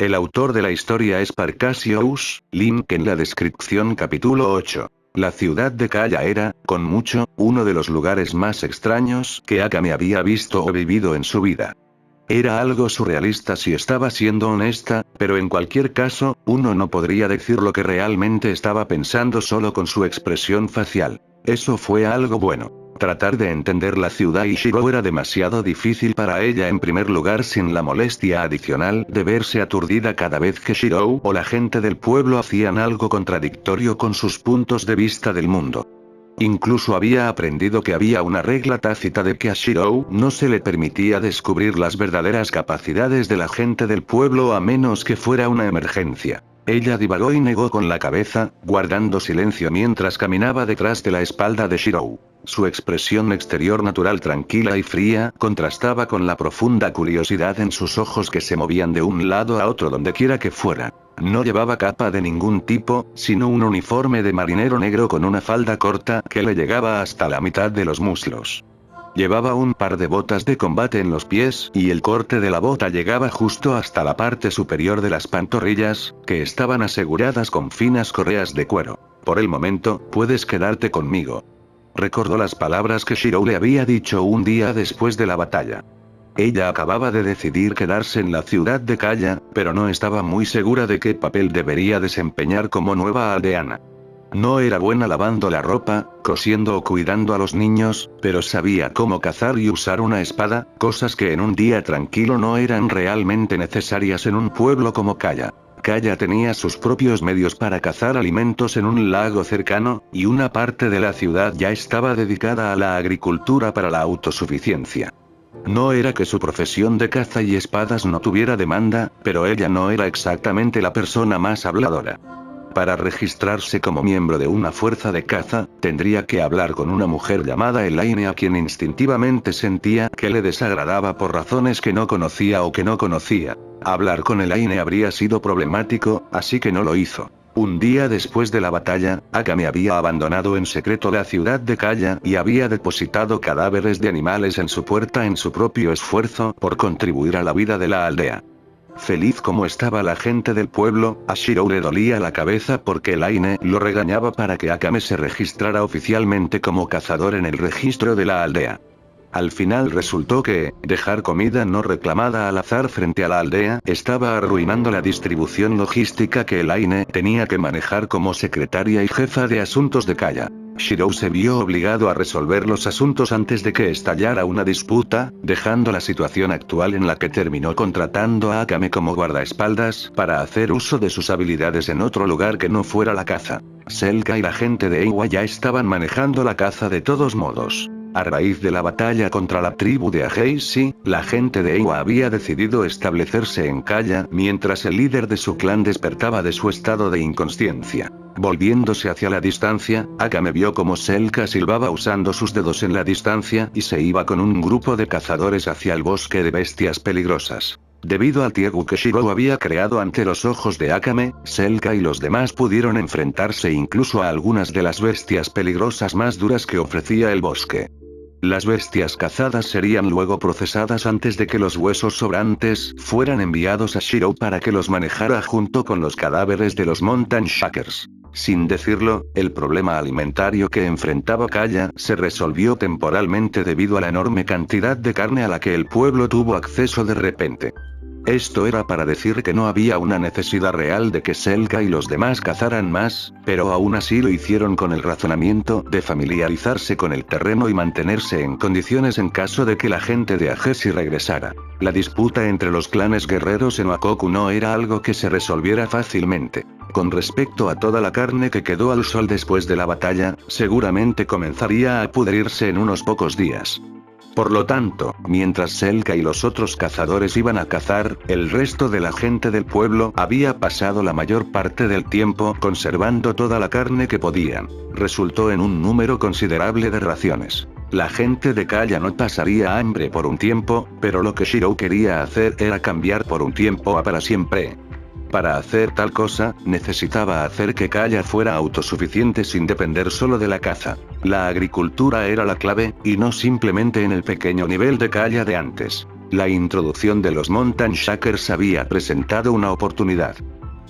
El autor de la historia es Parcasius, link en la descripción. Capítulo 8. La ciudad de Kaya era, con mucho, uno de los lugares más extraños que Akame había visto o vivido en su vida. Era algo surrealista si estaba siendo honesta, pero en cualquier caso, uno no podría decir lo que realmente estaba pensando solo con su expresión facial. Eso fue algo bueno. Tratar de entender la ciudad Ishiro era demasiado difícil para ella, en primer lugar, sin la molestia adicional de verse aturdida cada vez que Shirou o la gente del pueblo hacían algo contradictorio con sus puntos de vista del mundo. Incluso había aprendido que había una regla tácita de que a Shirou no se le permitía descubrir las verdaderas capacidades de la gente del pueblo a menos que fuera una emergencia. Ella divagó y negó con la cabeza, guardando silencio mientras caminaba detrás de la espalda de Shirou. Su expresión exterior natural, tranquila y fría, contrastaba con la profunda curiosidad en sus ojos que se movían de un lado a otro donde quiera que fuera. No llevaba capa de ningún tipo, sino un uniforme de marinero negro con una falda corta que le llegaba hasta la mitad de los muslos. Llevaba un par de botas de combate en los pies, y el corte de la bota llegaba justo hasta la parte superior de las pantorrillas, que estaban aseguradas con finas correas de cuero. Por el momento, puedes quedarte conmigo. Recordó las palabras que Shirou le había dicho un día después de la batalla. Ella acababa de decidir quedarse en la ciudad de Kaya, pero no estaba muy segura de qué papel debería desempeñar como nueva aldeana. No era buena lavando la ropa, cosiendo o cuidando a los niños, pero sabía cómo cazar y usar una espada, cosas que en un día tranquilo no eran realmente necesarias en un pueblo como Kaya. Kaya tenía sus propios medios para cazar alimentos en un lago cercano, y una parte de la ciudad ya estaba dedicada a la agricultura para la autosuficiencia. No era que su profesión de caza y espadas no tuviera demanda, pero ella no era exactamente la persona más habladora. Para registrarse como miembro de una fuerza de caza, tendría que hablar con una mujer llamada Elaine, a quien instintivamente sentía que le desagradaba por razones que no conocía o que no conocía. Hablar con Elaine habría sido problemático, así que no lo hizo. Un día después de la batalla, Akame había abandonado en secreto la ciudad de Kaya y había depositado cadáveres de animales en su puerta en su propio esfuerzo por contribuir a la vida de la aldea. Feliz como estaba la gente del pueblo, a Shirou le dolía la cabeza porque Elaine lo regañaba para que Akame se registrara oficialmente como cazador en el registro de la aldea. Al final resultó que, dejar comida no reclamada al azar frente a la aldea, estaba arruinando la distribución logística que Elaine tenía que manejar como secretaria y jefa de asuntos de Kaya. Shirou se vio obligado a resolver los asuntos antes de que estallara una disputa, dejando la situación actual en la que terminó contratando a Akame como guardaespaldas para hacer uso de sus habilidades en otro lugar que no fuera la caza. Selka y la gente de Eiwa ya estaban manejando la caza de todos modos. A raíz de la batalla contra la tribu de Aheisi, la gente de Eiwa había decidido establecerse en Kaya mientras el líder de su clan despertaba de su estado de inconsciencia. Volviéndose hacia la distancia, Akame vio como Selka silbaba usando sus dedos en la distancia y se iba con un grupo de cazadores hacia el bosque de bestias peligrosas. Debido al Tiegu que Shirou había creado ante los ojos de Akame, Selka y los demás pudieron enfrentarse incluso a algunas de las bestias peligrosas más duras que ofrecía el bosque. Las bestias cazadas serían luego procesadas antes de que los huesos sobrantes fueran enviados a Shirou para que los manejara junto con los cadáveres de los Mountain Shakers. Sin decirlo, el problema alimentario que enfrentaba Kaya se resolvió temporalmente debido a la enorme cantidad de carne a la que el pueblo tuvo acceso de repente. Esto era para decir que no había una necesidad real de que Selka y los demás cazaran más, pero aún así lo hicieron con el razonamiento de familiarizarse con el terreno y mantenerse en condiciones en caso de que la gente de Aheisi regresara. La disputa entre los clanes guerreros en Wakoku no era algo que se resolviera fácilmente. Con respecto a toda la carne que quedó al sol después de la batalla, seguramente comenzaría a pudrirse en unos pocos días. Por lo tanto, mientras Selka y los otros cazadores iban a cazar, el resto de la gente del pueblo había pasado la mayor parte del tiempo conservando toda la carne que podían. Resultó en un número considerable de raciones. La gente de Kaya no pasaría hambre por un tiempo, pero lo que Shirou quería hacer era cambiar por un tiempo a para siempre. Para hacer tal cosa, necesitaba hacer que Kaya fuera autosuficiente sin depender solo de la caza. La agricultura era la clave, y no simplemente en el pequeño nivel de Kaya de antes. La introducción de los Mountain Shakers había presentado una oportunidad.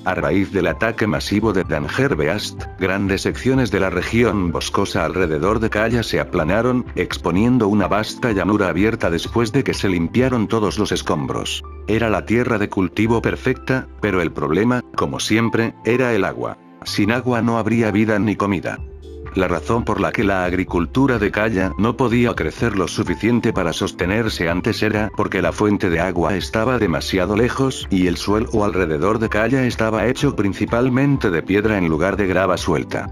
A raíz del ataque masivo de Dangerbeast, grandes secciones de la región boscosa alrededor de Kaya se aplanaron, exponiendo una vasta llanura abierta después de que se limpiaron todos los escombros. Era la tierra de cultivo perfecta, pero el problema, como siempre, era el agua. Sin agua no habría vida ni comida. La razón por la que la agricultura de Kaya no podía crecer lo suficiente para sostenerse antes era porque la fuente de agua estaba demasiado lejos y el suelo alrededor de Kaya estaba hecho principalmente de piedra en lugar de grava suelta.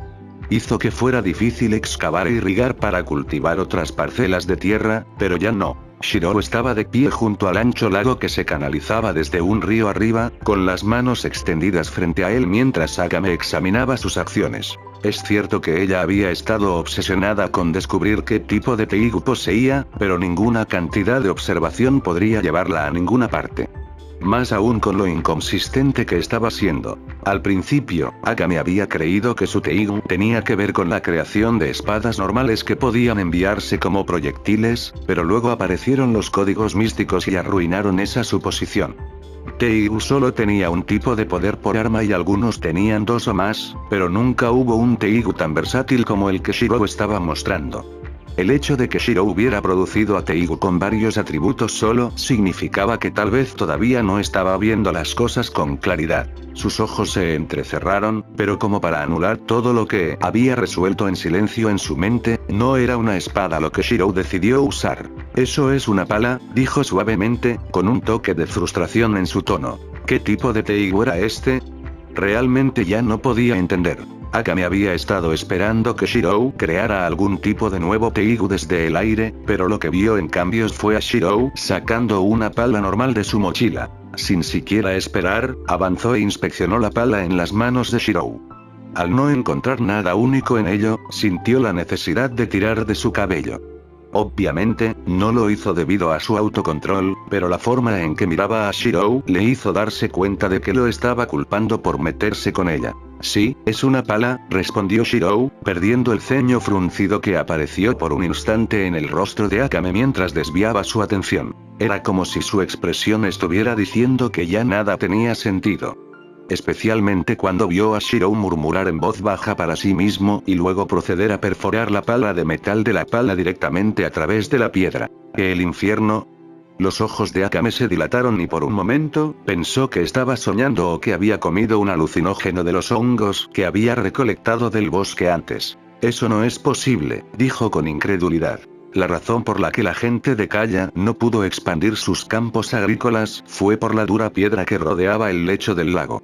Hizo que fuera difícil excavar e irrigar para cultivar otras parcelas de tierra, pero ya no. Shirou estaba de pie junto al ancho lago que se canalizaba desde un río arriba, con las manos extendidas frente a él mientras Akame examinaba sus acciones. Es cierto que ella había estado obsesionada con descubrir qué tipo de Teigu poseía, pero ninguna cantidad de observación podría llevarla a ninguna parte. Más aún con lo inconsistente que estaba siendo. Al principio, Akame había creído que su Teigu tenía que ver con la creación de espadas normales que podían enviarse como proyectiles, pero luego aparecieron los códigos místicos y arruinaron esa suposición. Teigu solo tenía un tipo de poder por arma y algunos tenían dos o más, pero nunca hubo un Teigu tan versátil como el que Shirou estaba mostrando. El hecho de que Shirou hubiera producido a Teigu con varios atributos solo significaba que tal vez todavía no estaba viendo las cosas con claridad. Sus ojos se entrecerraron, pero como para anular todo lo que había resuelto en silencio en su mente, no era una espada lo que Shirou decidió usar. Eso es una pala, dijo suavemente, con un toque de frustración en su tono. ¿Qué tipo de Teigu era este? Realmente ya no podía entender. Akame había estado esperando que Shirou creara algún tipo de nuevo Teigu desde el aire, pero lo que vio en cambio fue a Shirou sacando una pala normal de su mochila. Sin siquiera esperar, avanzó e inspeccionó la pala en las manos de Shirou. Al no encontrar nada único en ello, sintió la necesidad de tirar de su cabello. Obviamente, no lo hizo debido a su autocontrol, pero la forma en que miraba a Shirou le hizo darse cuenta de que lo estaba culpando por meterse con ella. Sí, es una pala, respondió Shirou, perdiendo el ceño fruncido que apareció por un instante en el rostro de Akame mientras desviaba su atención. Era como si su expresión estuviera diciendo que ya nada tenía sentido. Especialmente cuando vio a Shirou murmurar en voz baja para sí mismo y luego proceder a perforar la pala de metal de la pala directamente a través de la piedra. ¿Que el infierno? Los ojos de Akame se dilataron y por un momento, pensó que estaba soñando o que había comido un alucinógeno de los hongos que había recolectado del bosque antes. Eso no es posible, dijo con incredulidad. La razón por la que la gente de Kaya no pudo expandir sus campos agrícolas fue por la dura piedra que rodeaba el lecho del lago.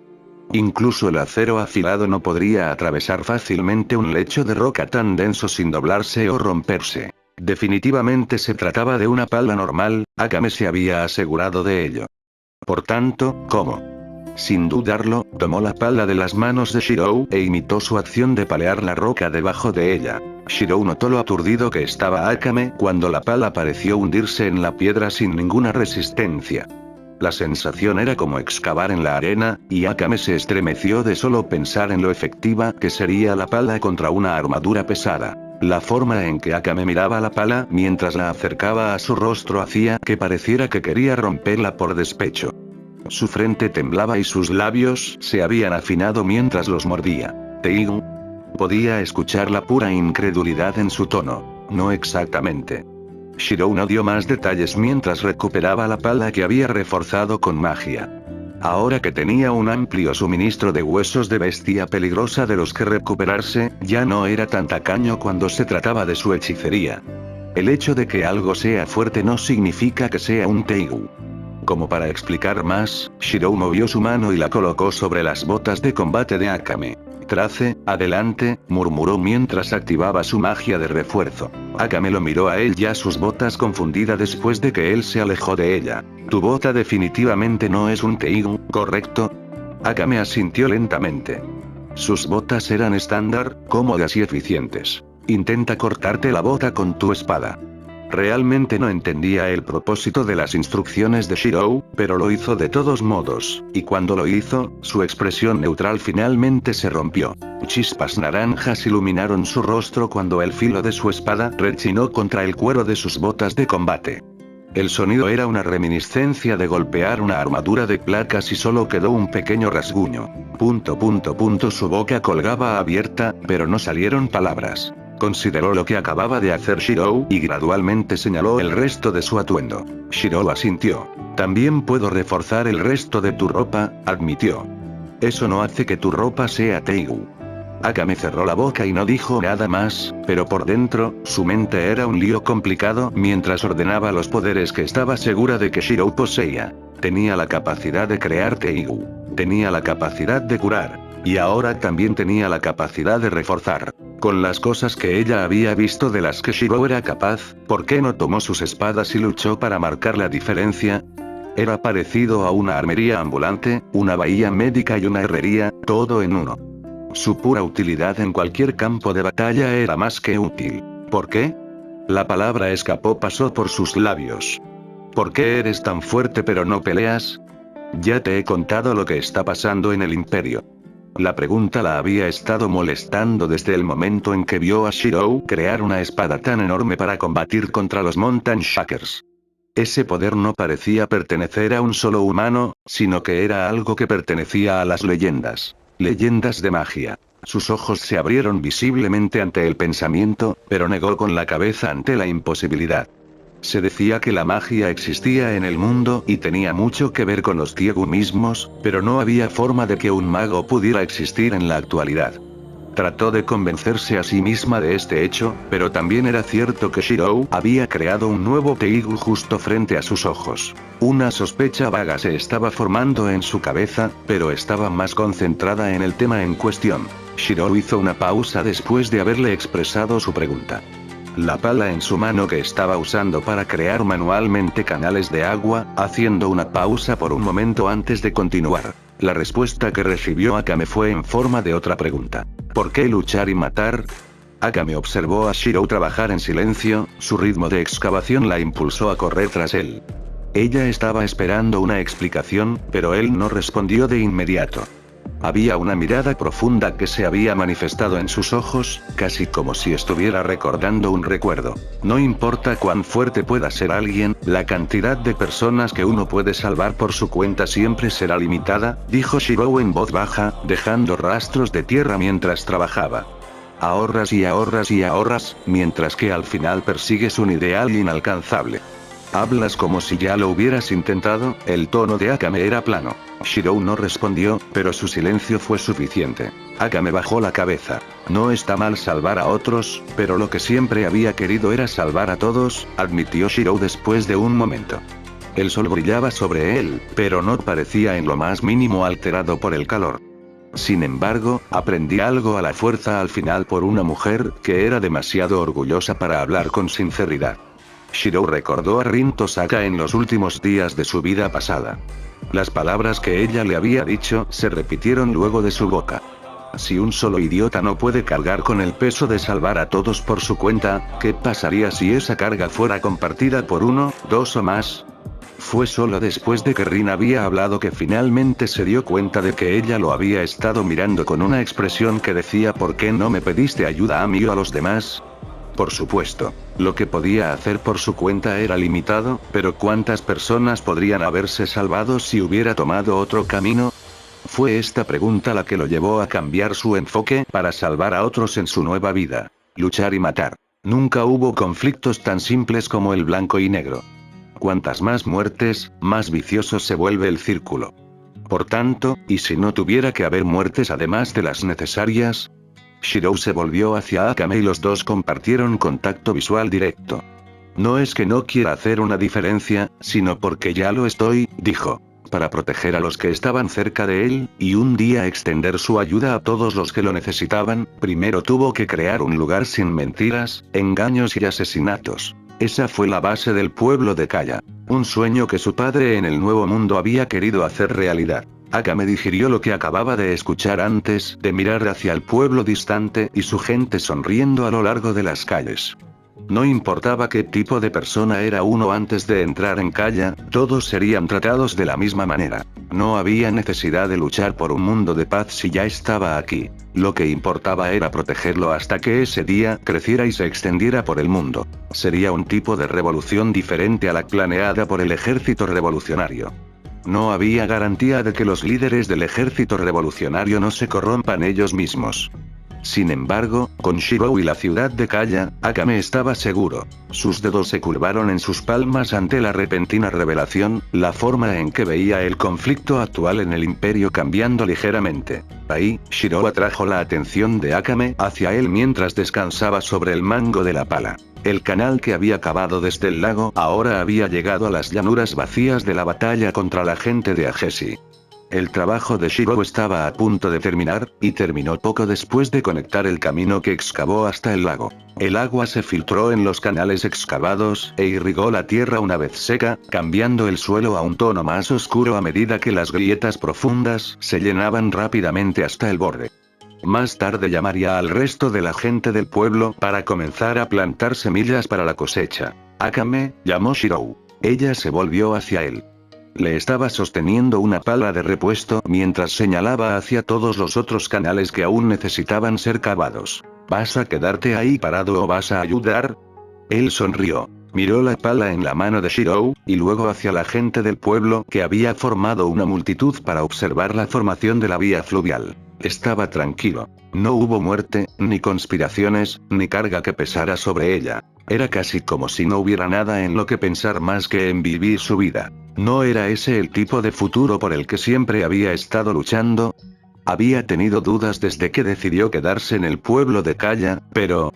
Incluso el acero afilado no podría atravesar fácilmente un lecho de roca tan denso sin doblarse o romperse. Definitivamente se trataba de una pala normal, Akame se había asegurado de ello. Por tanto, ¿cómo? Sin dudarlo, tomó la pala de las manos de Shirou e imitó su acción de palear la roca debajo de ella. Shirou notó lo aturdido que estaba Akame cuando la pala pareció hundirse en la piedra sin ninguna resistencia. La sensación era como excavar en la arena, y Akame se estremeció de solo pensar en lo efectiva que sería la pala contra una armadura pesada. La forma en que Akame miraba la pala mientras la acercaba a su rostro hacía que pareciera que quería romperla por despecho. Su frente temblaba y sus labios se habían afinado mientras los mordía. ¿Teigu? Podía escuchar la pura incredulidad en su tono. No exactamente. Shirou no dio más detalles mientras recuperaba la pala que había reforzado con magia. Ahora que tenía un amplio suministro de huesos de bestia peligrosa de los que recuperarse, ya no era tan tacaño cuando se trataba de su hechicería. El hecho de que algo sea fuerte no significa que sea un Teigu. Como para explicar más, Shirou movió su mano y la colocó sobre las botas de combate de Akame. Trace, adelante, murmuró mientras activaba su magia de refuerzo. Akame lo miró a él y a sus botas confundida después de que él se alejó de ella. Tu bota definitivamente no es un Teigu, ¿correcto? Akame asintió lentamente. Sus botas eran estándar, cómodas y eficientes. Intenta cortarte la bota con tu espada. Realmente no entendía el propósito de las instrucciones de Shirou, pero lo hizo de todos modos, y cuando lo hizo, su expresión neutral finalmente se rompió. Chispas naranjas iluminaron su rostro cuando el filo de su espada rechinó contra el cuero de sus botas de combate. El sonido era una reminiscencia de golpear una armadura de placas y solo quedó un pequeño rasguño. Su boca colgaba abierta, pero no salieron palabras. Consideró lo que acababa de hacer Shirou y gradualmente señaló el resto de su atuendo. Shirou asintió. También puedo reforzar el resto de tu ropa, admitió. Eso no hace que tu ropa sea Teigu. Akame cerró la boca y no dijo nada más, pero por dentro, su mente era un lío complicado mientras ordenaba los poderes que estaba segura de que Shirou poseía. Tenía la capacidad de crear Teigu. Tenía la capacidad de curar. Y ahora también tenía la capacidad de reforzar. Con las cosas que ella había visto de las que Shirou era capaz, ¿por qué no tomó sus espadas y luchó para marcar la diferencia? Era parecido a una armería ambulante, una bahía médica y una herrería, todo en uno. Su pura utilidad en cualquier campo de batalla era más que útil. ¿Por qué? La palabra pasó por sus labios. ¿Por qué eres tan fuerte pero no peleas? Ya te he contado lo que está pasando en el imperio. La pregunta la había estado molestando desde el momento en que vio a Shirou crear una espada tan enorme para combatir contra los Mountain Shakers. Ese poder no parecía pertenecer a un solo humano, sino que era algo que pertenecía a las leyendas. Leyendas de magia. Sus ojos se abrieron visiblemente ante el pensamiento, pero negó con la cabeza ante la imposibilidad. Se decía que la magia existía en el mundo y tenía mucho que ver con los Teigu mismos, pero no había forma de que un mago pudiera existir en la actualidad. Trató de convencerse a sí misma de este hecho, pero también era cierto que Shirou había creado un nuevo Teigu justo frente a sus ojos. Una sospecha vaga se estaba formando en su cabeza, pero estaba más concentrada en el tema en cuestión. Shirou hizo una pausa después de haberle expresado su pregunta. La pala en su mano que estaba usando para crear manualmente canales de agua, haciendo una pausa por un momento antes de continuar. La respuesta que recibió Akame fue en forma de otra pregunta. ¿Por qué luchar y matar? Akame observó a Shirou trabajar en silencio, su ritmo de excavación la impulsó a correr tras él. Ella estaba esperando una explicación, pero él no respondió de inmediato. Había una mirada profunda que se había manifestado en sus ojos, casi como si estuviera recordando un recuerdo. No importa cuán fuerte pueda ser alguien, la cantidad de personas que uno puede salvar por su cuenta siempre será limitada, dijo Shirou en voz baja, dejando rastros de tierra mientras trabajaba. Ahorras y ahorras y ahorras, mientras que al final persigues un ideal inalcanzable. Hablas como si ya lo hubieras intentado, el tono de Akame era plano. Shirou no respondió, pero su silencio fue suficiente. Akame bajó la cabeza. No está mal salvar a otros, pero lo que siempre había querido era salvar a todos, admitió Shirou después de un momento. El sol brillaba sobre él, pero no parecía en lo más mínimo alterado por el calor. Sin embargo, aprendí algo a la fuerza al final por una mujer que era demasiado orgullosa para hablar con sinceridad. Shirou recordó a Rin Tosaka en los últimos días de su vida pasada. Las palabras que ella le había dicho se repitieron luego de su boca. Si un solo idiota no puede cargar con el peso de salvar a todos por su cuenta, ¿qué pasaría si esa carga fuera compartida por uno, dos o más? Fue solo después de que Rin había hablado que finalmente se dio cuenta de que ella lo había estado mirando con una expresión que decía ¿por qué no me pediste ayuda a mí o a los demás? Por supuesto, lo que podía hacer por su cuenta era limitado, pero ¿cuántas personas podrían haberse salvado si hubiera tomado otro camino? Fue esta pregunta la que lo llevó a cambiar su enfoque para salvar a otros en su nueva vida. Luchar y matar. Nunca hubo conflictos tan simples como el blanco y negro. Cuantas más muertes, más vicioso se vuelve el círculo. Por tanto, ¿y si no tuviera que haber muertes además de las necesarias? Shirou se volvió hacia Akame y los dos compartieron contacto visual directo. No es que no quiera hacer una diferencia, sino porque ya lo estoy, dijo. Para proteger a los que estaban cerca de él, y un día extender su ayuda a todos los que lo necesitaban, primero tuvo que crear un lugar sin mentiras, engaños y asesinatos. Esa fue la base del pueblo de Kaya. Un sueño que su padre en el Nuevo Mundo había querido hacer realidad. Akame digirió lo que acababa de escuchar antes de mirar hacia el pueblo distante y su gente sonriendo a lo largo de las calles. No importaba qué tipo de persona era uno antes de entrar en Kaya, todos serían tratados de la misma manera. No había necesidad de luchar por un mundo de paz si ya estaba aquí. Lo que importaba era protegerlo hasta que ese día creciera y se extendiera por el mundo. Sería un tipo de revolución diferente a la planeada por el ejército revolucionario. No había garantía de que los líderes del ejército revolucionario no se corrompan ellos mismos. Sin embargo, con Shirou y la ciudad de Kaya, Akame estaba seguro. Sus dedos se curvaron en sus palmas ante la repentina revelación, la forma en que veía el conflicto actual en el imperio cambiando ligeramente. Ahí, Shirou atrajo la atención de Akame hacia él mientras descansaba sobre el mango de la pala. El canal que había cavado desde el lago ahora había llegado a las llanuras vacías de la batalla contra la gente de Ageshi. El trabajo de Shirou estaba a punto de terminar, y terminó poco después de conectar el camino que excavó hasta el lago. El agua se filtró en los canales excavados, e irrigó la tierra una vez seca, cambiando el suelo a un tono más oscuro a medida que las grietas profundas se llenaban rápidamente hasta el borde. Más tarde llamaría al resto de la gente del pueblo para comenzar a plantar semillas para la cosecha. Akame, llamó Shirou. Ella se volvió hacia él. Le estaba sosteniendo una pala de repuesto mientras señalaba hacia todos los otros canales que aún necesitaban ser cavados. ¿Vas a quedarte ahí parado o vas a ayudar? Él sonrió. Miró la pala en la mano de Shirou, y luego hacia la gente del pueblo que había formado una multitud para observar la formación de la vía fluvial. Estaba tranquilo. No hubo muerte, ni conspiraciones, ni carga que pesara sobre ella. Era casi como si no hubiera nada en lo que pensar más que en vivir su vida. ¿No era ese el tipo de futuro por el que siempre había estado luchando? Había tenido dudas desde que decidió quedarse en el pueblo de Kaya, pero...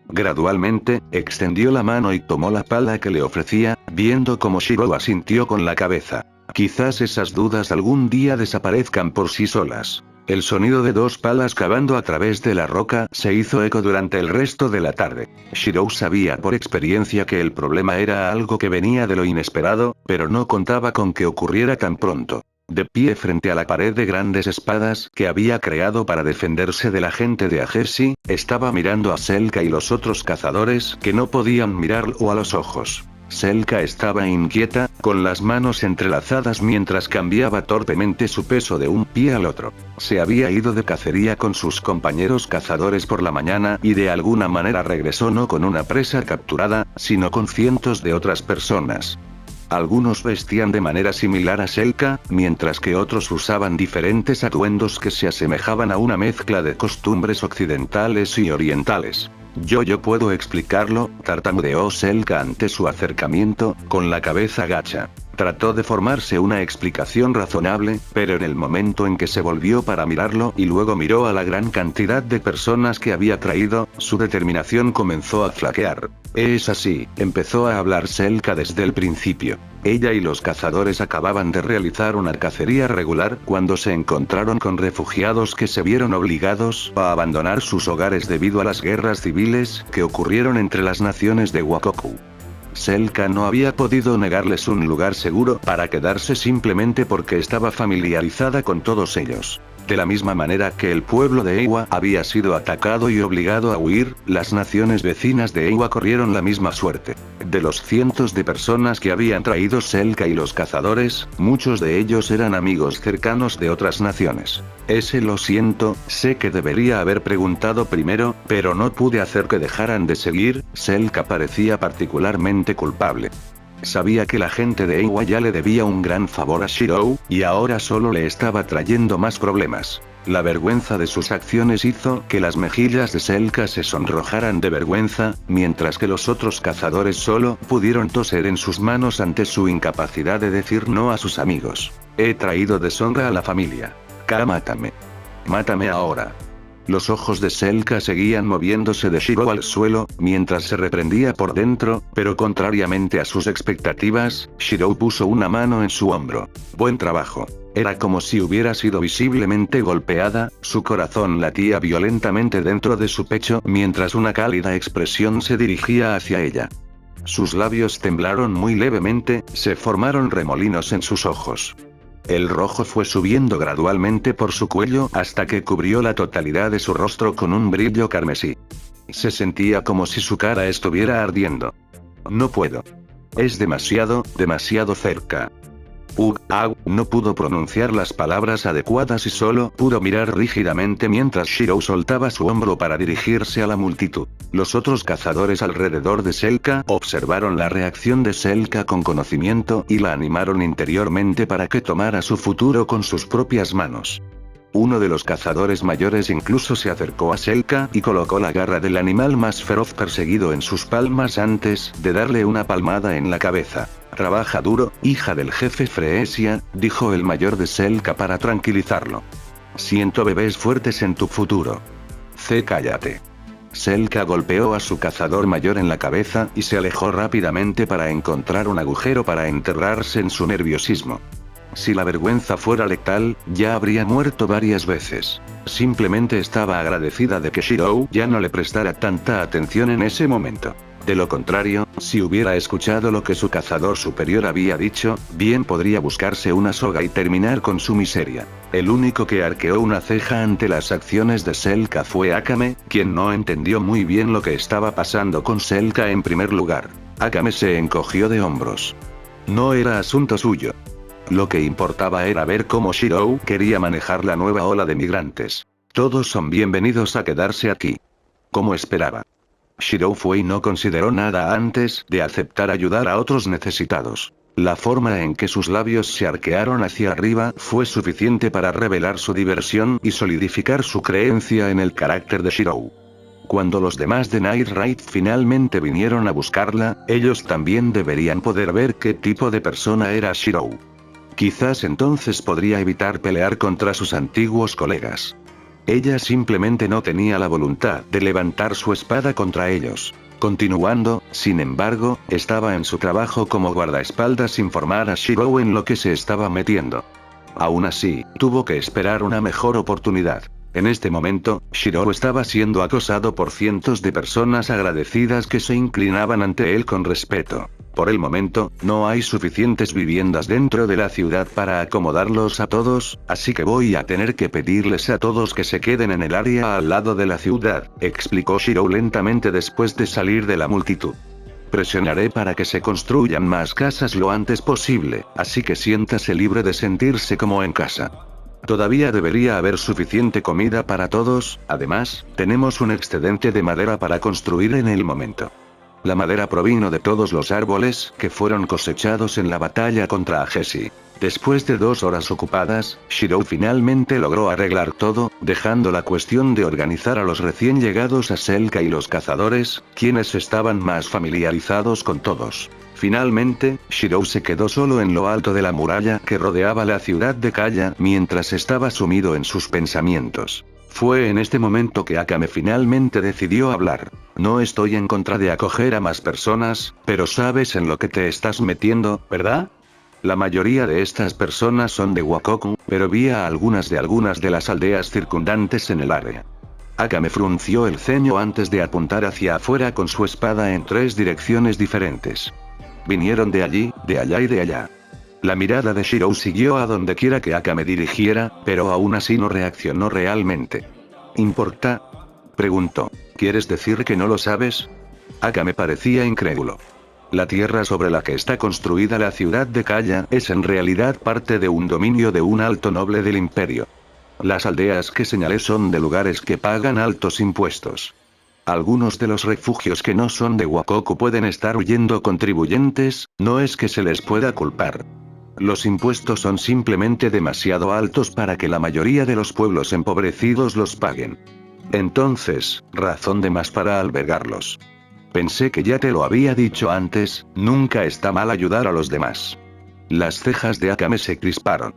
Gradualmente, extendió la mano y tomó la pala que le ofrecía, viendo cómo Shirou asintió con la cabeza. Quizás esas dudas algún día desaparezcan por sí solas. El sonido de dos palas cavando a través de la roca se hizo eco durante el resto de la tarde. Shirou sabía por experiencia que el problema era algo que venía de lo inesperado, pero no contaba con que ocurriera tan pronto. De pie frente a la pared de grandes espadas que había creado para defenderse de la gente de Ageshi, estaba mirando a Selka y los otros cazadores que no podían mirarlo a los ojos. Selka estaba inquieta, con las manos entrelazadas mientras cambiaba torpemente su peso de un pie al otro. Se había ido de cacería con sus compañeros cazadores por la mañana y de alguna manera regresó no con una presa capturada, sino con cientos de otras personas. Algunos vestían de manera similar a Selka, mientras que otros usaban diferentes atuendos que se asemejaban a una mezcla de costumbres occidentales y orientales. Yo puedo explicarlo, tartamudeó Selka ante su acercamiento, con la cabeza gacha. Trató de formarse una explicación razonable, pero en el momento en que se volvió para mirarlo y luego miró a la gran cantidad de personas que había traído, su determinación comenzó a flaquear. Es así, empezó a hablar Selka desde el principio. Ella y los cazadores acababan de realizar una cacería regular cuando se encontraron con refugiados que se vieron obligados a abandonar sus hogares debido a las guerras civiles que ocurrieron entre las naciones de Wakoku. Selka no había podido negarles un lugar seguro para quedarse simplemente porque estaba familiarizada con todos ellos. De la misma manera que el pueblo de Eiwa había sido atacado y obligado a huir, las naciones vecinas de Eiwa corrieron la misma suerte. De los cientos de personas que habían traído Selka y los cazadores, muchos de ellos eran amigos cercanos de otras naciones. Lo siento, sé que debería haber preguntado primero, pero no pude hacer que dejaran de seguir. Selka parecía particularmente culpable. Sabía que la gente de Eiwa ya le debía un gran favor a Shirou, y ahora solo le estaba trayendo más problemas. La vergüenza de sus acciones hizo que las mejillas de Selka se sonrojaran de vergüenza, mientras que los otros cazadores solo pudieron toser en sus manos ante su incapacidad de decir no a sus amigos. He traído deshonra a la familia. Mátame. Mátame ahora. Los ojos de Selka seguían moviéndose de Shirou al suelo, mientras se reprendía por dentro, pero contrariamente a sus expectativas, Shirou puso una mano en su hombro. Buen trabajo. Era como si hubiera sido visiblemente golpeada, su corazón latía violentamente dentro de su pecho mientras una cálida expresión se dirigía hacia ella. Sus labios temblaron muy levemente, se formaron remolinos en sus ojos. El rojo fue subiendo gradualmente por su cuello hasta que cubrió la totalidad de su rostro con un brillo carmesí. Se sentía como si su cara estuviera ardiendo. No puedo. Es demasiado cerca. No pudo pronunciar las palabras adecuadas y solo pudo mirar rígidamente mientras Shirou soltaba su hombro para dirigirse a la multitud. Los otros cazadores alrededor de Selka observaron la reacción de Selka con conocimiento y la animaron interiormente para que tomara su futuro con sus propias manos. Uno de los cazadores mayores incluso se acercó a Selka y colocó la garra del animal más feroz perseguido en sus palmas antes de darle una palmada en la cabeza. Trabaja duro, hija del jefe Freesia, dijo el mayor de Selka para tranquilizarlo. Siento bebés fuertes en tu futuro. Cállate. Selka golpeó a su cazador mayor en la cabeza y se alejó rápidamente para encontrar un agujero para enterrarse en su nerviosismo. Si la vergüenza fuera letal, ya habría muerto varias veces. Simplemente estaba agradecida de que Shirou ya no le prestara tanta atención en ese momento. De lo contrario, si hubiera escuchado lo que su cazador superior había dicho, bien podría buscarse una soga y terminar con su miseria. El único que arqueó una ceja ante las acciones de Selka fue Akame, quien no entendió muy bien lo que estaba pasando con Selka en primer lugar. Akame se encogió de hombros. No era asunto suyo. Lo que importaba era ver cómo Shirou quería manejar la nueva ola de migrantes. Todos son bienvenidos a quedarse aquí. Como esperaba. Shirou fue y no consideró nada antes de aceptar ayudar a otros necesitados. La forma en que sus labios se arquearon hacia arriba fue suficiente para revelar su diversión y solidificar su creencia en el carácter de Shirou. Cuando los demás de Night Raid finalmente vinieron a buscarla, ellos también deberían poder ver qué tipo de persona era Shirou. Quizás entonces podría evitar pelear contra sus antiguos colegas. Ella simplemente no tenía la voluntad de levantar su espada contra ellos. Continuando, sin embargo, estaba en su trabajo como guardaespaldas informar a Shirou en lo que se estaba metiendo. Aún así, tuvo que esperar una mejor oportunidad. En este momento, Shirou estaba siendo acosado por cientos de personas agradecidas que se inclinaban ante él con respeto. Por el momento, no hay suficientes viviendas dentro de la ciudad para acomodarlos a todos, así que voy a tener que pedirles a todos que se queden en el área al lado de la ciudad, explicó Shirou lentamente después de salir de la multitud. Presionaré para que se construyan más casas lo antes posible, así que siéntase libre de sentirse como en casa. Todavía debería haber suficiente comida para todos, además, tenemos un excedente de madera para construir en el momento. La madera provino de todos los árboles que fueron cosechados en la batalla contra Agesi. Después de 2 horas ocupadas, Shirou finalmente logró arreglar todo, dejando la cuestión de organizar a los recién llegados a Selka y los cazadores, quienes estaban más familiarizados con todos. Finalmente, Shirou se quedó solo en lo alto de la muralla que rodeaba la ciudad de Kaya mientras estaba sumido en sus pensamientos. Fue en este momento que Akame finalmente decidió hablar. No estoy en contra de acoger a más personas, pero sabes en lo que te estás metiendo, ¿verdad? La mayoría de estas personas son de Wakoku, pero vi a algunas de las aldeas circundantes en el área. Akame frunció el ceño antes de apuntar hacia afuera con su espada en 3 direcciones diferentes. Vinieron de allí, de allá y de allá. La mirada de Shirou siguió a donde quiera que Akame dirigiera, pero aún así no reaccionó realmente. ¿Importa? Preguntó. ¿Quieres decir que no lo sabes? Akame parecía incrédulo. La tierra sobre la que está construida la ciudad de Kaya es en realidad parte de un dominio de un alto noble del imperio. Las aldeas que señalé son de lugares que pagan altos impuestos. Algunos de los refugios que no son de Wakoku pueden estar huyendo contribuyentes, no es que se les pueda culpar. Los impuestos son simplemente demasiado altos para que la mayoría de los pueblos empobrecidos los paguen. Entonces, razón de más para albergarlos. Pensé que ya te lo había dicho antes, nunca está mal ayudar a los demás. Las cejas de Akame se crisparon.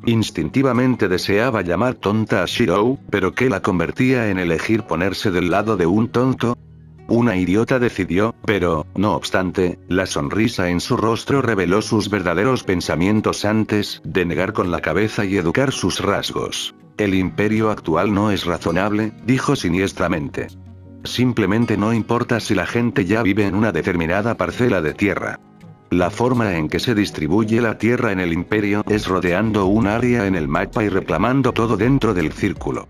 Instintivamente deseaba llamar tonta a Shirou, pero ¿qué la convertía en elegir ponerse del lado de un tonto? Una idiota decidió, pero, no obstante, la sonrisa en su rostro reveló sus verdaderos pensamientos antes de negar con la cabeza y educar sus rasgos. El imperio actual no es razonable, dijo siniestramente. Simplemente no importa si la gente ya vive en una determinada parcela de tierra. La forma en que se distribuye la tierra en el imperio es rodeando un área en el mapa y reclamando todo dentro del círculo.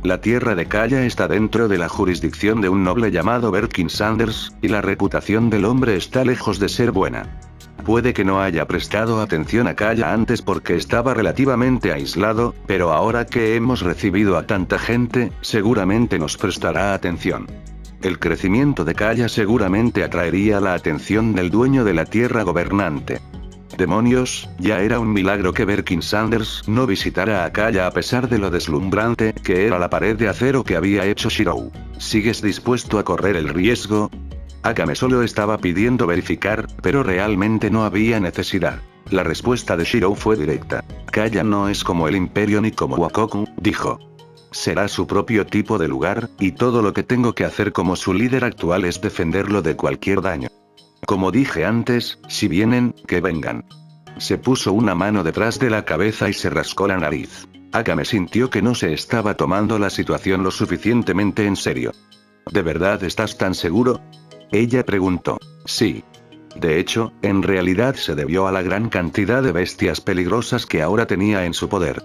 La tierra de Kaya está dentro de la jurisdicción de un noble llamado Birkin Sanders, y la reputación del hombre está lejos de ser buena. Puede que no haya prestado atención a Kaya antes porque estaba relativamente aislado, pero ahora que hemos recibido a tanta gente, seguramente nos prestará atención. El crecimiento de Kaya seguramente atraería la atención del dueño de la tierra gobernante. Demonios, ya era un milagro que Birkin Sanders no visitara a Kaya a pesar de lo deslumbrante que era la pared de acero que había hecho Shirou. ¿Sigues dispuesto a correr el riesgo? Akame solo estaba pidiendo verificar, pero realmente no había necesidad. La respuesta de Shirou fue directa. Kaya no es como el Imperio ni como Wakoku, dijo. Será su propio tipo de lugar, y todo lo que tengo que hacer como su líder actual es defenderlo de cualquier daño. Como dije antes, si vienen, que vengan. Se puso una mano detrás de la cabeza y se rascó la nariz. Akame sintió que no se estaba tomando la situación lo suficientemente en serio. ¿De verdad estás tan seguro? Ella preguntó. Sí. De hecho, en realidad se debió a la gran cantidad de bestias peligrosas que ahora tenía en su poder.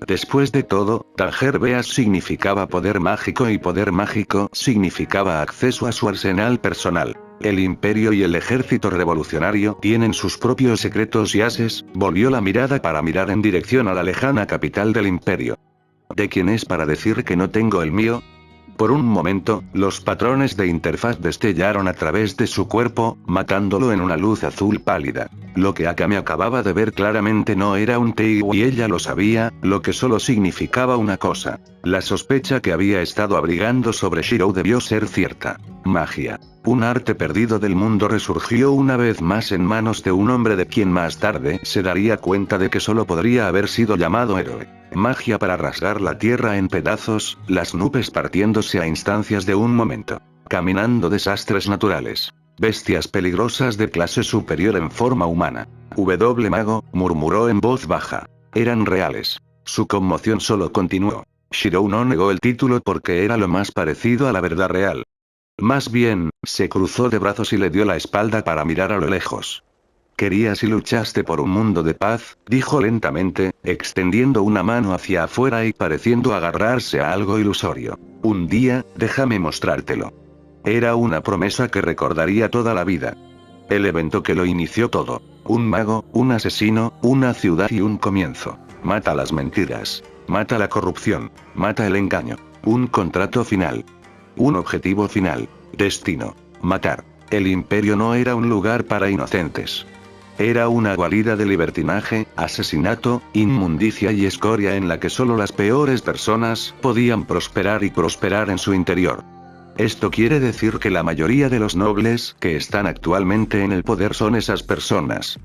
Después de todo, Tanger Beas significaba poder mágico y poder mágico significaba acceso a su arsenal personal. El Imperio y el Ejército Revolucionario tienen sus propios secretos y ases. Volvió la mirada para mirar en dirección a la lejana capital del Imperio. ¿De quién es para decir que no tengo el mío? Por un momento, los patrones de interfaz destellaron a través de su cuerpo, matándolo en una luz azul pálida. Lo que Akame acababa de ver claramente no era un Teigu y ella lo sabía, lo que solo significaba una cosa. La sospecha que había estado abrigando sobre Shirou debió ser cierta. Magia. Un arte perdido del mundo resurgió una vez más en manos de un hombre de quien más tarde se daría cuenta de que solo podría haber sido llamado héroe. Magia para rasgar la tierra en pedazos, las nubes partiéndose a instancias de un momento. Caminando desastres naturales. Bestias peligrosas de clase superior en forma humana. W Mago, murmuró en voz baja. Eran reales. Su conmoción solo continuó. Shirou no negó el título porque era lo más parecido a la verdad real. Más bien, se cruzó de brazos y le dio la espalda para mirar a lo lejos. Querías y luchaste por un mundo de paz, dijo lentamente, extendiendo una mano hacia afuera y pareciendo agarrarse a algo ilusorio. Un día, déjame mostrártelo. Era una promesa que recordaría toda la vida. El evento que lo inició todo. Un mago, un asesino, una ciudad y un comienzo. Mata las mentiras. Mata la corrupción. Mata el engaño. Un contrato final. Un objetivo final. Destino. Matar. El imperio no era un lugar para inocentes. Era una guarida de libertinaje, asesinato, inmundicia y escoria en la que solo las peores personas podían prosperar y prosperar en su interior. Esto quiere decir que la mayoría de los nobles que están actualmente en el poder son esas personas.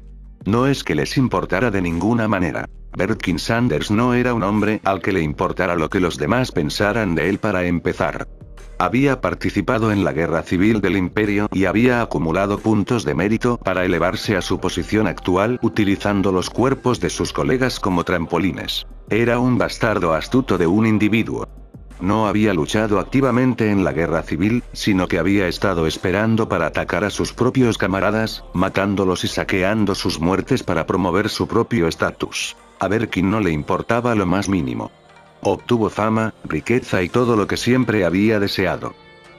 No es que les importara de ninguna manera. Birkin Sanders no era un hombre al que le importara lo que los demás pensaran de él para empezar. Había participado en la guerra civil del imperio y había acumulado puntos de mérito para elevarse a su posición actual utilizando los cuerpos de sus colegas como trampolines. Era un bastardo astuto de un individuo. No había luchado activamente en la guerra civil, sino que había estado esperando para atacar a sus propios camaradas, matándolos y saqueando sus muertes para promover su propio estatus. A Birkin no le importaba lo más mínimo. Obtuvo fama, riqueza y todo lo que siempre había deseado.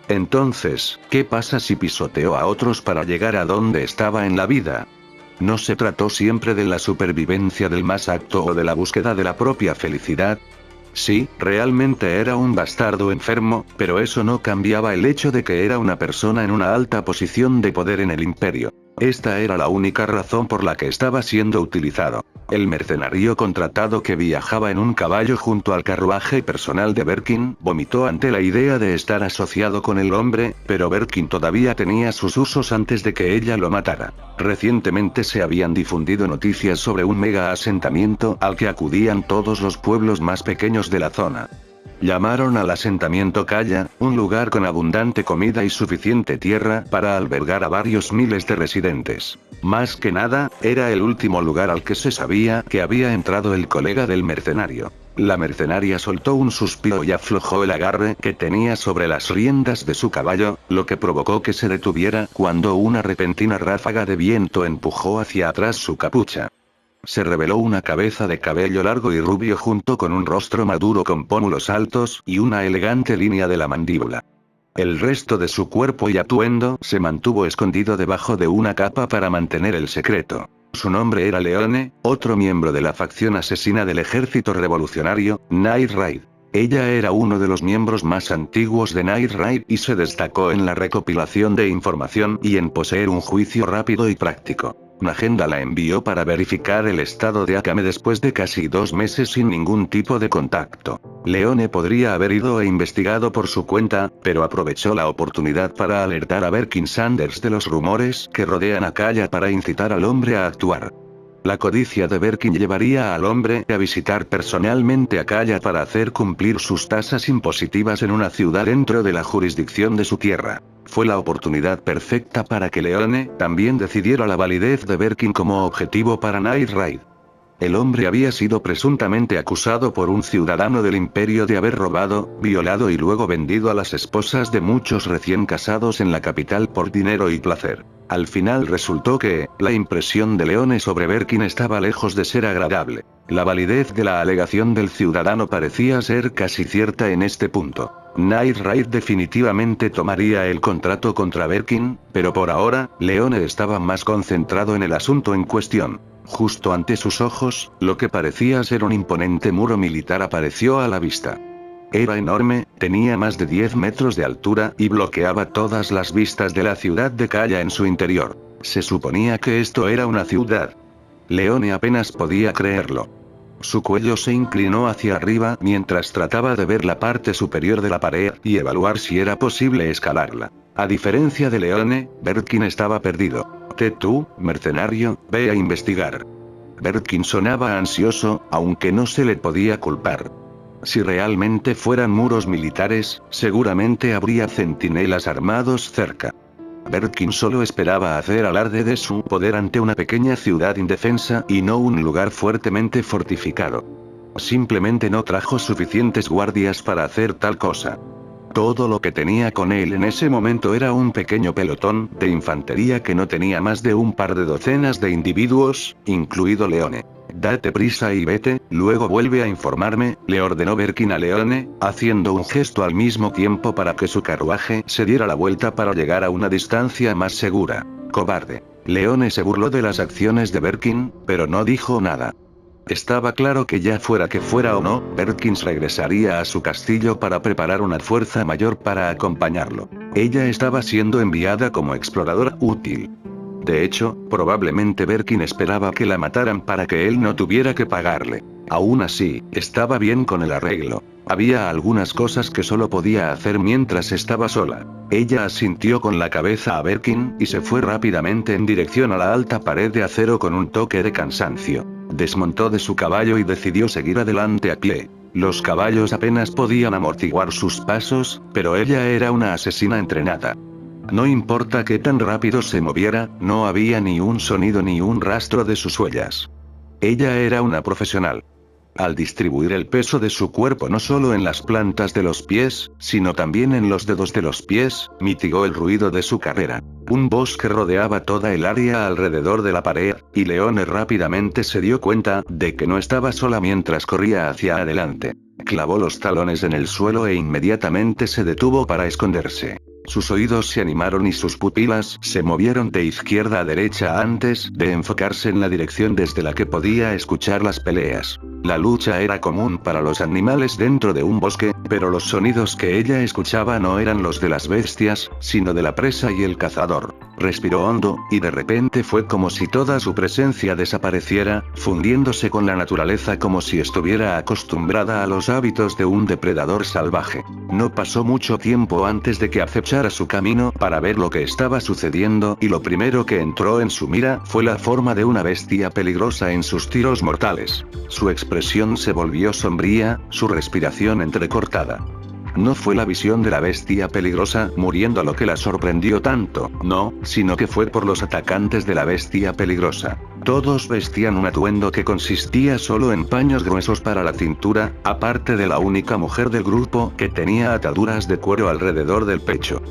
Entonces, ¿qué pasa si pisoteó a otros para llegar a donde estaba en la vida? ¿No se trató siempre de la supervivencia del más apto o de la búsqueda de la propia felicidad? Sí, realmente era un bastardo enfermo, pero eso no cambiaba el hecho de que era una persona en una alta posición de poder en el imperio. Esta era la única razón por la que estaba siendo utilizado. El mercenario contratado que viajaba en un caballo junto al carruaje personal de Birkin vomitó ante la idea de estar asociado con el hombre, pero Birkin todavía tenía sus usos antes de que ella lo matara. Recientemente se habían difundido noticias sobre un mega asentamiento al que acudían todos los pueblos más pequeños de la zona. Llamaron al asentamiento Kaya, un lugar con abundante comida y suficiente tierra para albergar a varios miles de residentes. Más que nada, era el último lugar al que se sabía que había entrado el colega del mercenario. La mercenaria soltó un suspiro y aflojó el agarre que tenía sobre las riendas de su caballo, lo que provocó que se detuviera cuando una repentina ráfaga de viento empujó hacia atrás su capucha. Se reveló una cabeza de cabello largo y rubio junto con un rostro maduro con pómulos altos y una elegante línea de la mandíbula. El resto de su cuerpo y atuendo se mantuvo escondido debajo de una capa para mantener el secreto. Su nombre era Leone, otro miembro de la facción asesina del ejército revolucionario, Night Raid. Ella era uno de los miembros más antiguos de Night Raid y se destacó en la recopilación de información y en poseer un juicio rápido y práctico. Una agenda la envió para verificar el estado de Akame después de casi 2 meses sin ningún tipo de contacto. Leone podría haber ido e investigado por su cuenta, pero aprovechó la oportunidad para alertar a Berkin Sanders de los rumores que rodean a Kaya para incitar al hombre a actuar. La codicia de Berkin llevaría al hombre a visitar personalmente a Kaya para hacer cumplir sus tasas impositivas en una ciudad dentro de la jurisdicción de su tierra. Fue la oportunidad perfecta para que Leone también decidiera la validez de Berkin como objetivo para Night Raid. El hombre había sido presuntamente acusado por un ciudadano del imperio de haber robado, violado y luego vendido a las esposas de muchos recién casados en la capital por dinero y placer. Al final resultó que, la impresión de Leone sobre Berkin estaba lejos de ser agradable. La validez de la alegación del ciudadano parecía ser casi cierta en este punto. Night Raid definitivamente tomaría el contrato contra Berkin, pero por ahora, Leone estaba más concentrado en el asunto en cuestión. Justo ante sus ojos, lo que parecía ser un imponente muro militar apareció a la vista. Era enorme, tenía más de 10 metros de altura y bloqueaba todas las vistas de la ciudad de Kaya en su interior. Se suponía que esto era una ciudad. Leone apenas podía creerlo. Su cuello se inclinó hacia arriba mientras trataba de ver la parte superior de la pared y evaluar si era posible escalarla. A diferencia de Leone, Berkin estaba perdido. Tú, mercenario, ve a investigar. Berkin sonaba ansioso, aunque no se le podía culpar. Si realmente fueran muros militares, seguramente habría centinelas armados cerca. Berkin solo esperaba hacer alarde de su poder ante una pequeña ciudad indefensa y no un lugar fuertemente fortificado. Simplemente no trajo suficientes guardias para hacer tal cosa. Todo lo que tenía con él en ese momento era un pequeño pelotón de infantería que no tenía más de un par de docenas de individuos, incluido Leone. Date prisa y vete, luego vuelve a informarme, le ordenó Berkin a Leone, haciendo un gesto al mismo tiempo para que su carruaje se diera la vuelta para llegar a una distancia más segura. Cobarde. Leone se burló de las acciones de Berkin, pero no dijo nada. Estaba claro que ya fuera que fuera o no, Berkins regresaría a su castillo para preparar una fuerza mayor para acompañarlo. Ella estaba siendo enviada como exploradora útil. De hecho, probablemente Berkin esperaba que la mataran para que él no tuviera que pagarle. Aún así, estaba bien con el arreglo. Había algunas cosas que solo podía hacer mientras estaba sola. Ella asintió con la cabeza a Berkin y se fue rápidamente en dirección a la alta pared de acero con un toque de cansancio. Desmontó de su caballo y decidió seguir adelante a pie. Los caballos apenas podían amortiguar sus pasos, pero ella era una asesina entrenada. No importa qué tan rápido se moviera, no había ni un sonido ni un rastro de sus huellas. Ella era una profesional. Al distribuir el peso de su cuerpo no solo en las plantas de los pies, sino también en los dedos de los pies, mitigó el ruido de su carrera. Un bosque rodeaba toda el área alrededor de la pared, y Leone rápidamente se dio cuenta de que no estaba sola mientras corría hacia adelante. Clavó los talones en el suelo e inmediatamente se detuvo para esconderse. Sus oídos se animaron y sus pupilas se movieron de izquierda a derecha antes de enfocarse en la dirección desde la que podía escuchar las peleas. La lucha era común para los animales dentro de un bosque, pero los sonidos que ella escuchaba no eran los de las bestias, sino de la presa y el cazador. Respiró hondo, y de repente fue como si toda su presencia desapareciera, fundiéndose con la naturaleza como si estuviera acostumbrada a los hábitos de un depredador salvaje. No pasó mucho tiempo antes de que acechara su camino para ver lo que estaba sucediendo y lo primero que entró en su mira fue la forma de una bestia peligrosa en sus tiros mortales. Su expresión se volvió sombría, su respiración entrecortada. No fue la visión de la bestia peligrosa muriendo lo que la sorprendió tanto, no, sino que fue por los atacantes de la bestia peligrosa. Todos vestían un atuendo que consistía solo en paños gruesos para la cintura, aparte de la única mujer del grupo que tenía ataduras de cuero alrededor del pecho.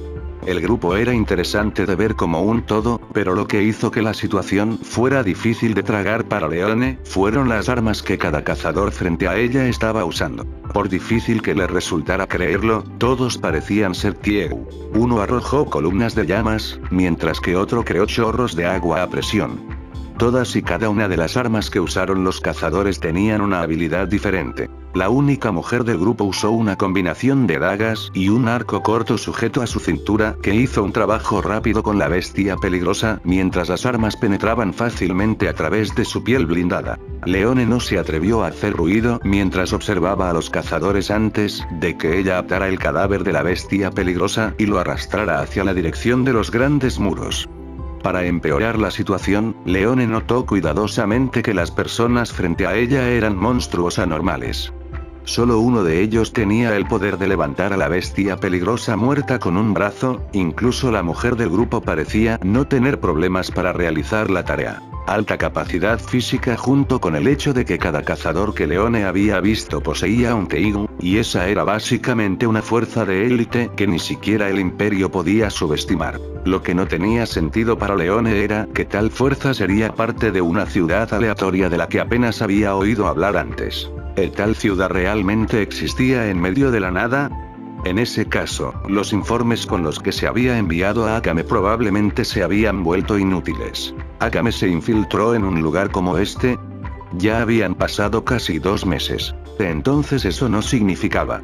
El grupo era interesante de ver como un todo, pero lo que hizo que la situación fuera difícil de tragar para Leone, fueron las armas que cada cazador frente a ella estaba usando. Por difícil que le resultara creerlo, todos parecían ser Tiegu. Uno arrojó columnas de llamas, mientras que otro creó chorros de agua a presión. Todas y cada una de las armas que usaron los cazadores tenían una habilidad diferente. La única mujer del grupo usó una combinación de dagas y un arco corto sujeto a su cintura que hizo un trabajo rápido con la bestia peligrosa, mientras las armas penetraban fácilmente a través de su piel blindada. Leone no se atrevió a hacer ruido mientras observaba a los cazadores antes de que ella atara el cadáver de la bestia peligrosa y lo arrastrara hacia la dirección de los grandes muros. Para empeorar la situación, Leone notó cuidadosamente que las personas frente a ella eran monstruos anormales. Solo uno de ellos tenía el poder de levantar a la bestia peligrosa muerta con un brazo, incluso la mujer del grupo parecía no tener problemas para realizar la tarea. Alta capacidad física junto con el hecho de que cada cazador que Leone había visto poseía un Teigu, y esa era básicamente una fuerza de élite que ni siquiera el imperio podía subestimar. Lo que no tenía sentido para Leone era que tal fuerza sería parte de una ciudad aleatoria de la que apenas había oído hablar antes. ¿El tal ciudad realmente existía en medio de la nada? En ese caso, los informes con los que se había enviado a Akame probablemente se habían vuelto inútiles. ¿Akame se infiltró en un lugar como este? Ya habían pasado casi 2 meses. Entonces eso no significaba.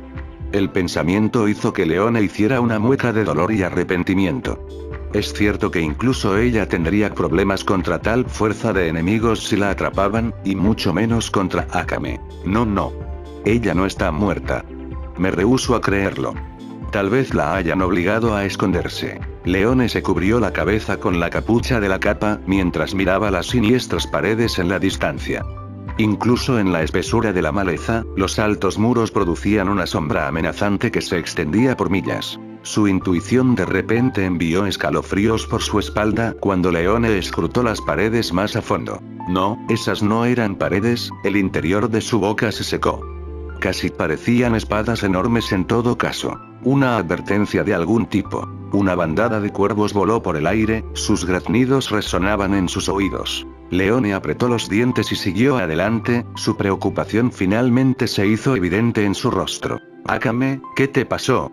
El pensamiento hizo que Leone hiciera una mueca de dolor y arrepentimiento. Es cierto que incluso ella tendría problemas contra tal fuerza de enemigos si la atrapaban, y mucho menos contra Akame. No. Ella no está muerta. Me rehúso a creerlo. Tal vez la hayan obligado a esconderse. Leone se cubrió la cabeza con la capucha de la capa mientras miraba las siniestras paredes en la distancia. Incluso en la espesura de la maleza, los altos muros producían una sombra amenazante que se extendía por millas. Su intuición de repente envió escalofríos por su espalda cuando Leone escrutó las paredes más a fondo. No, esas no eran paredes, el interior de su boca se secó. Casi parecían espadas enormes en todo caso. Una advertencia de algún tipo. Una bandada de cuervos voló por el aire, sus graznidos resonaban en sus oídos. Leone apretó los dientes y siguió adelante, su preocupación finalmente se hizo evidente en su rostro. Akame, ¿qué te pasó?